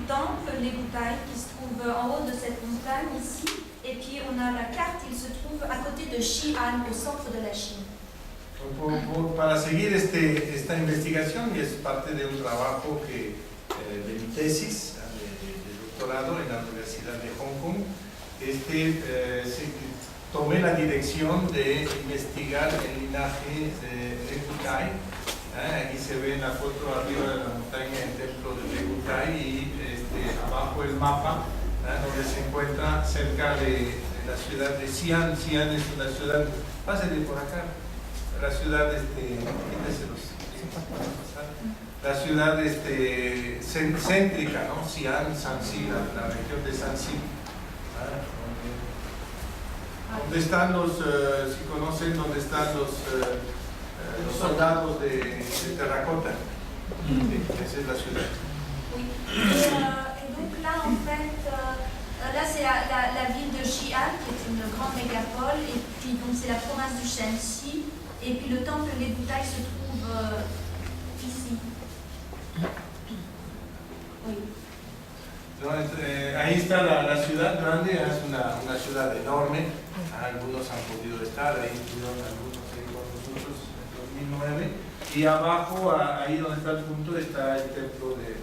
temple, Legutai, qui se trouve en haut de cette montagne ici. Et puis on a la carte, il se trouve à côté de Xi'an, au centre de la Chine. Para seguir esta investigación, y es parte de un trabajo de mi tesis de doctorado en la Universidad de Hong Kong, tomé la dirección de investigar el linaje de Legutai. Aquí se ve en la foto arriba de la montaña el templo de Legutai y abajo el mapa, donde se encuentra cerca de la ciudad de Xi'an. Xi'an es una ciudad, pásenle por acá, la ciudad, la ciudad céntrica, ¿no? Xi'an, Shanxi, la región de Shanxi. ¿Dónde están si conocen, dónde están los soldados de terracota? Esa es la ciudad. Oui. Et donc là, en fait, là c'est la ville de Xi'an, qui est une grande mégapole, et puis donc c'est la province du Shanxi, et puis le temple Legutai se trouve ici. Oui. No, ahí está la ciudad grande, es una ciudad enorme. Algunos han podido estar, ahí estuvieron algunos ahí con nosotros en 2009. Y abajo, ahí donde está el punto, está el templo de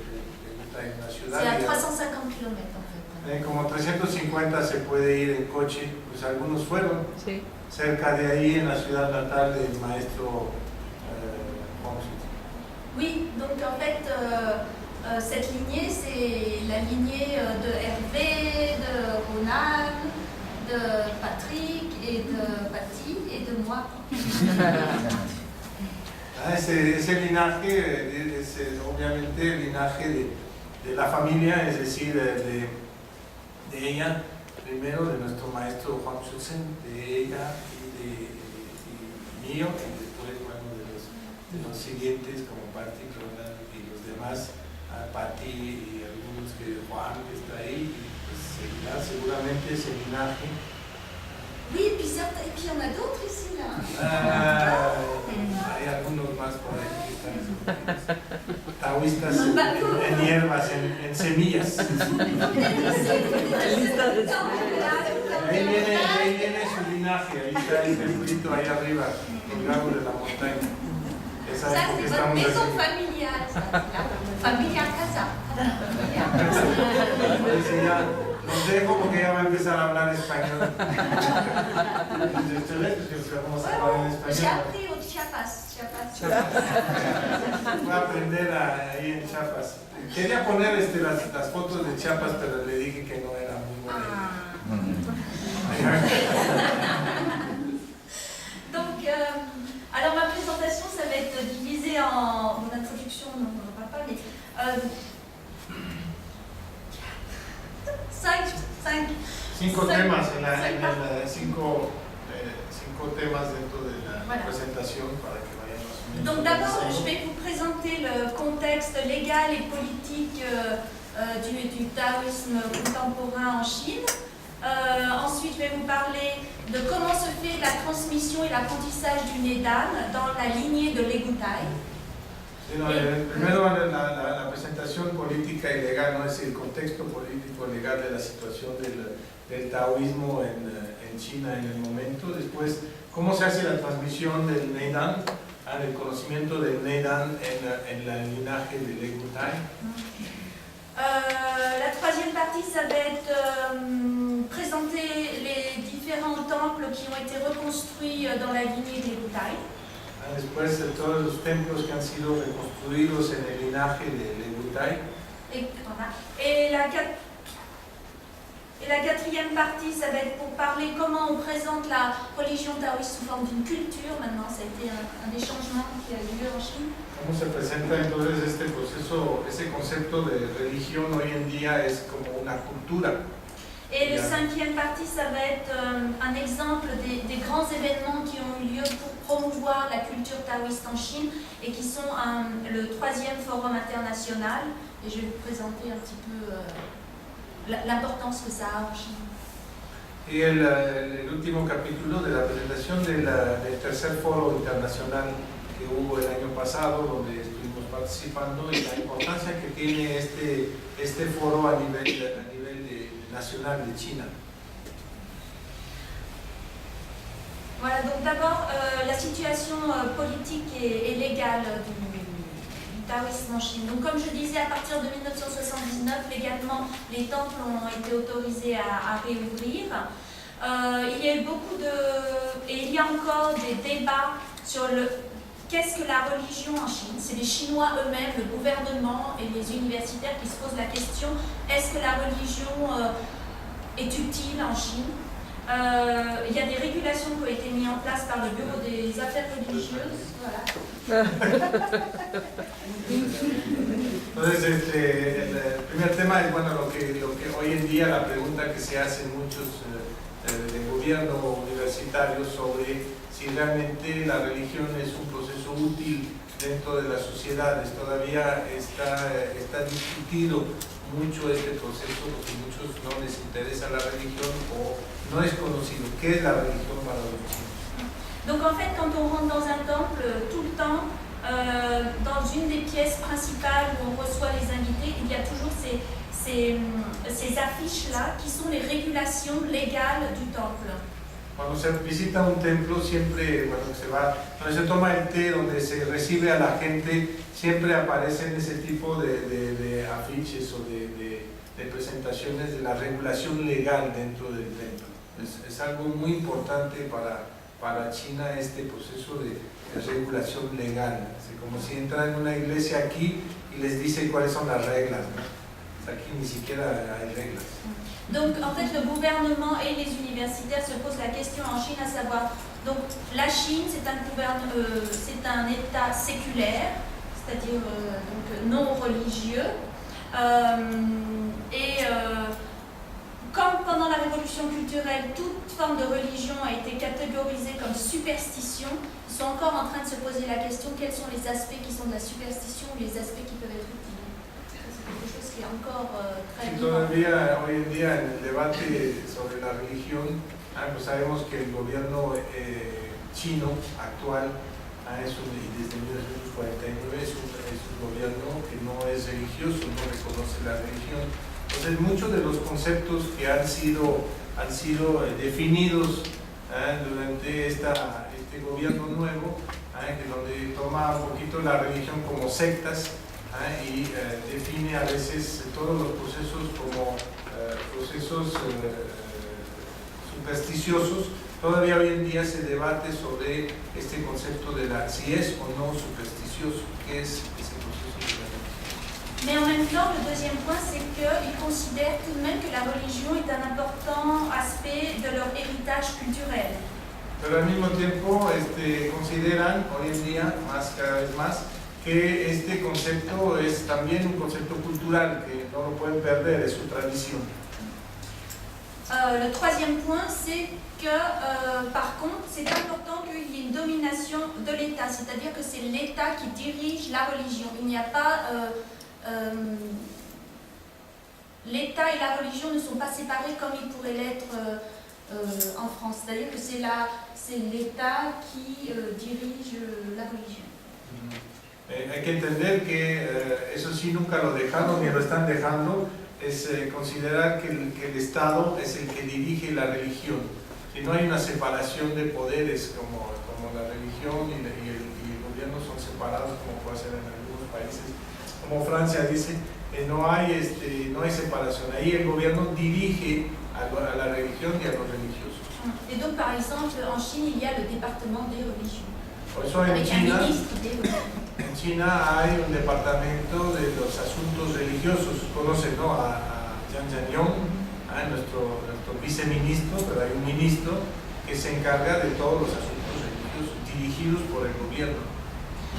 una ciudad. C'est à 350 km en fait. Como 350 se puede ir en coche, pues algunos fueron. Sí. Cerca de ahí, en la ciudad natal del maestro Huang. Oui, donc en fait, cette lignée, c'est la lignée de Hervé, de Ronan, de Patrick et de Patty et de moi. Ese linaje es obviamente el linaje de la familia, es decir, de ella, primero de nuestro maestro Juan Shusen, de ella y mío, y después de los siguientes como Patty, Ronan y los demás, Patty y algunos Juan que está ahí, y pues seguirá seguramente ese linaje. Oui, et puis il y en a d'autres ici là. Hay algunos más por ahí que están taoístas en hierbas, en semillas. Ahí viene su linaje, ahí está el templito ahí arriba, colgado de la montaña. Ça, c'est votre maison familiale, ça. Familia Casa. Los dejo porque ya va a empezar a hablar español. J'ai appris au Chiapas. Voy a aprender ahí en Chiapas. Quería poner las fotos de Chiapas, pero le dije que no era muy buena. Donc, alors ma présentation, ça va être divisée en mon introduction, on n'en parle pas, mais cinco temas dentro de la voilà. presentación para que vayan más o menos. Donc d'abord, je vais vous présenter le contexte légal et politique du taoïsme contemporain en Chine. Ensuite, je vais vous parler de comment se fait la transmission et l'apprentissage du Nedan dans la lignée de Legutai. Sí, no, primero la presentación política y legal, ¿no? Es el contexto político legal de la situación del taoísmo en China en el momento. Después, cómo se hace la transmisión del Nedan, el conocimiento del Nedan en el linaje de Legutai. La troisième partie, ça va être présenter les différents temples qui ont été reconstruits dans la lignée des Legutai. Después de todos los templos que han sido reconstruidos en el linaje de Legutai. Et la quatrième partie, ça va être pour parler comment on présente la religion taoïste sous forme d'une culture. Maintenant, ça a été un des changements qui a eu lieu en Chine. ¿Cómo se presenta entonces este proceso, ese concepto de religión hoy en día es como una cultura? Et le cinquième partie, ça va être un exemple des grands événements qui ont eu lieu pour promouvoir la culture taoïste en Chine et qui sont le 3e forum international. Et je vais vous présenter un petit peu l'importance que ça a en Chine. Y el último capítulo de la presentación del tercer foro internacional que hubo el año pasado, donde estuvimos participando, y la importancia que tiene este foro a nivel national de Chine. Voilà, donc d'abord la situation politique et légale du taoïsme en Chine. Donc comme je disais, à partir de 1979, légalement, les temples ont été autorisés à réouvrir. Il y a eu et il y a encore des débats sur qu'est-ce que la religion en Chine. C'est les Chinois eux-mêmes, le gouvernement et les universitaires qui se posent la question, est-ce que la religion est utile en Chine? Il y a des régulations qui ont été mises en place par le Bureau des affaires religieuses. Voilà. Entonces, el primer tema es, bueno, lo que hoy en día la pregunta que se hacen muchos del gobierno universitario sobre si realmente la religión es un proceso útil dentro de las sociedades. Todavía está discutido mucho este proceso porque muchos no les interesa la religión o no es conocido. ¿Qué es la religión para los chinos? Donc en fait, quand on rentre dans un temple, tout le temps, dans une des pièces principales où on reçoit les invités, il y a toujours ces affiches-là qui sont les régulations légales du temple. Cuando se visita un templo, siempre, cuando se va, donde se toma el té, donde se recibe a la gente, siempre aparecen ese tipo de afiches o de presentaciones de la regulación legal dentro del templo. Es algo muy importante para China este proceso de regulación legal. Es como si entran en una iglesia aquí y les dice cuáles son las reglas, ¿no? Aquí ni siquiera hay reglas. Donc en fait le gouvernement et les universitaires se posent la question en Chine à savoir, donc la Chine c'est un État séculaire, c'est-à-dire donc non religieux, comme pendant la révolution culturelle toute forme de religion a été catégorisée comme superstition, ils sont encore en train de se poser la question quels sont les aspects qui sont de la superstition ou les aspects qui peuvent être utiles. Que encore très todavía hoy en día en el debate sobre la religión, pues sabemos que el gobierno chino actual desde 1949 es un gobierno que no es religioso, no reconoce la religión. Entonces muchos de los conceptos que han sido definidos durante este gobierno nuevo, donde toma un poquito la religión como sectas, y define a veces todos los procesos como procesos supersticiosos. Todavía hoy en día se debate sobre este concepto de si es o no supersticioso, qué es ese proceso. Mais en même temps, le deuxième point, c'est qu'ils considèrent tout de même que la religion est un important aspect de leur héritage culturel. Pero al mismo tiempo consideran hoy en día, cada vez más, que este concepto es también un concepto cultural, que no lo pueden perder, es su tradición. Le troisième point, c'est que, par contre, c'est important qu'il y ait une domination de l'État, c'est-à-dire que c'est l'État qui dirige la religion. Il n'y a pas... l'État et la religion ne sont pas séparés comme ils pourraient l'être en France, c'est-à-dire que c'est l'État qui dirige la religion. Hay que entender que eso sí nunca lo dejaron ni lo están dejando, es considerar que el Estado es el que dirige la religión. Si no hay una separación de poderes como la religión y el gobierno son separados como puede ser en algunos países, como Francia dice, no hay separación. Ahí el gobierno dirige a la religión y a los religiosos. Et donc par exemple en Chine il y a le département des religions. Por eso en China hay un departamento de los asuntos religiosos. Conocen, ¿no? a Zhang Zhanyong, nuestro viceministro, pero hay un ministro que se encarga de todos los asuntos religiosos dirigidos por el gobierno.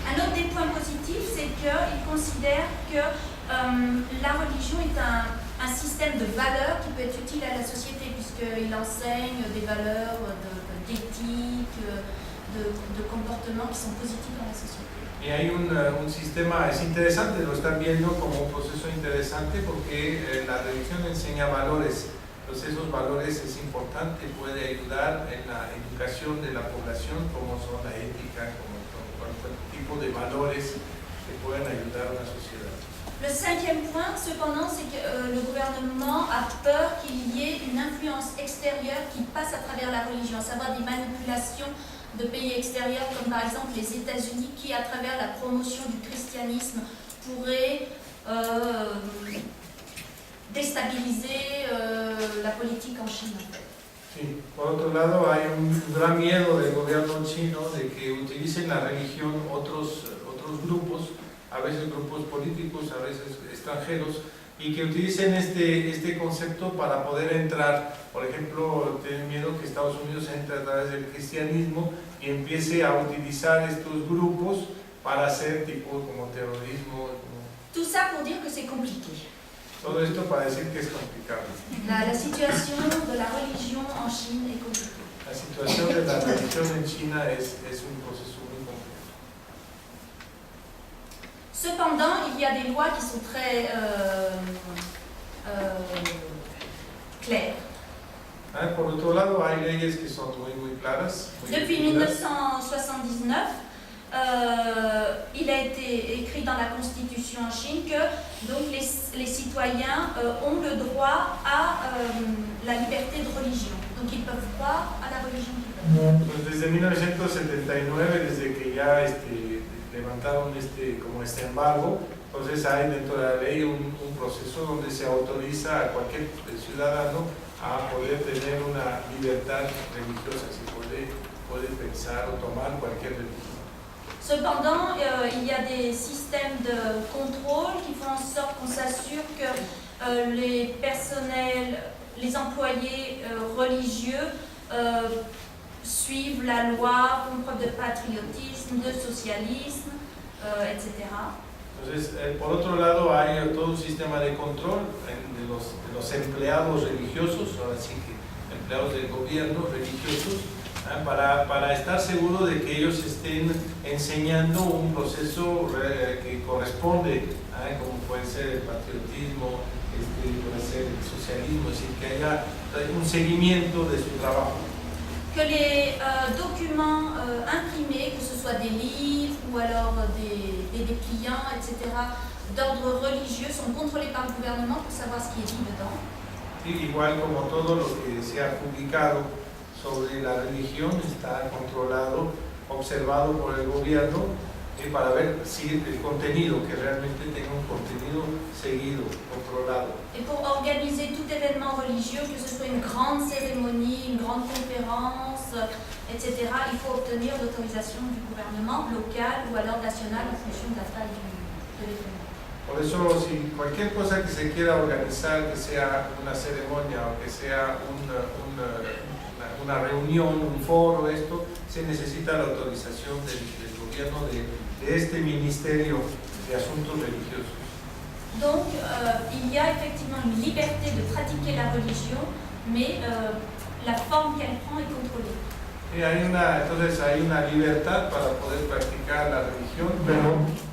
Un autre des points positifs, c'est qu'ils considèrent que la religion est un système de valeurs qui peut être utile à la société puisqu'il enseigne des valeurs d'éthique, de comportements qui sont positifs dans la société. Y hay un sistema, es interesante, lo están viendo como un proceso interesante porque la religión enseña valores. Entonces esos valores es importante, puede ayudar en la educación de la población, como son la ética, como tipo de valores que puedan ayudar a una sociedad. Le cinquième point, cependant, c'est que le gouvernement a peur qu'il y ait une influence extérieure qui passe à travers la religion, à savoir des manipulations de pays extérieurs, comme par exemple les États-Unis, qui, à travers la promotion du christianisme, pourraient déstabiliser la politique en Chine. En fait. Sí. Por otro lado, hay un gran miedo del gobierno chino de que utilicen la religión otros grupos, a veces grupos políticos, a veces extranjeros, y que utilicen este concepto para poder entrar. Por ejemplo, tienen miedo que Estados Unidos entre a través del cristianismo y empiece a utilizar estos grupos para hacer tipo como terrorismo. Tout ça pour dire que c'est compliqué. Todo esto para decir que es complicado. La situation de la religion en Chine est compliquée. La situación de la religión en China es un proceso muy complejo. Cependant, il y a des lois qui sont très claires. Por otro lado, hay leyes que son muy claras. Depuis 1979, il a été écrit dans la Constitution en Chine que donc, les citoyens ont le droit à la liberté de religion. Donc ils peuvent croire à la religion qu'ils veulent. Desde 1979, desde que ya levantaron como este embargo, entonces hay dentro de la ley un proceso donde se autoriza a cualquier ciudadano a poder tener una libertad religiosa, si puede pensar o tomar cualquier religión. Cependant, il y a des systèmes de contrôle qui font en sorte qu'on s'assure que les personnels, les employés religieux suivent la loi, font preuve de patriotisme, de socialisme, etc. Entonces, por otro lado, hay todo un sistema de control de los empleados religiosos, ahora sí que empleados del gobierno religiosos, para estar seguro de que ellos estén enseñando un proceso que corresponde, como puede ser el patriotismo, puede ser el socialismo, es decir, que haya un seguimiento de su trabajo. Que les documents imprimés, que ce soit des livres ou alors des pliants, etc., d'ordre religieux, sont contrôlés par le gouvernement pour savoir ce qui est dit dedans. Sí, igual como todo lo que se ha publicado sobre la religión está controlado, observado por el gobierno para ver si el contenido, que realmente tenga un contenido seguido, controlado. Et pour organiser tout événement religieux, que ce soit une grande cérémonie, une grande conférence, etc., il faut obtenir l'autorisation du gouvernement local ou alors national en fonction de la taille de l'événement. Por eso, si cualquier cosa que se quiera organizar, que sea una ceremonia o que sea una reunión, un foro, esto, se necesita la autorización del gobierno de este Ministerio de Asuntos Religiosos. Donc, il y a effectivement une liberté de pratiquer la religion, mais la forme qu'elle prend est contrôlée. Y entonces hay una libertad para poder practicar la religión,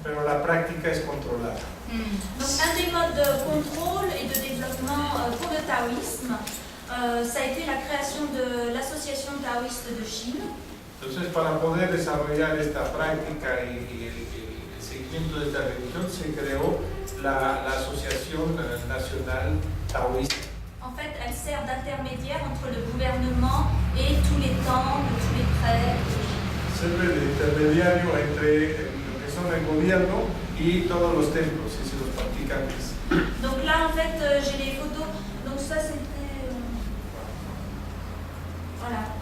pero la práctica es controlada. Donc, un des modes de contrôle et de développement pour le taoïsme, ça a été la création de l'Association taoïste de Chine. Entonces, para poder desarrollar esta práctica y el seguimiento de esta religión, se creó la Asociación Nacional Taoísta. En fait, elle sert d'intermédiaire entre le gouvernement et tous les temples, tous les prêtres. Sirve de intermediario entre lo que son el gobierno y todos los templos y los practicantes. Donc là, en fait, j'ai les photos. Donc ça, c'était... Voilà.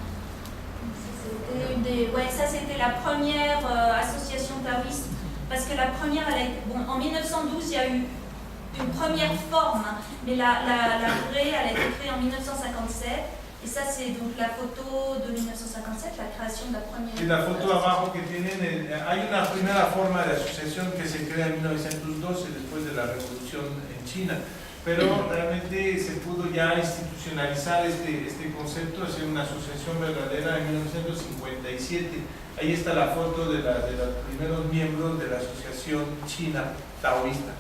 Ça, c'était la première association taoïste. Parce que la première, en 1912, il y a eu une première forme, mais la vraie, elle a été créée en 1957. Et ça, c'est donc la photo de 1957, la création de la première. Y la foto abajo que tienen, hay una primera forma de asociación que se crea en 1912, después de la revolución en China. Pero realmente se pudo ya institucionalizar este concepto, hacer una asociación verdadera en 1957. Ahí está la foto de los primeros miembros de la Asociación China Taoísta.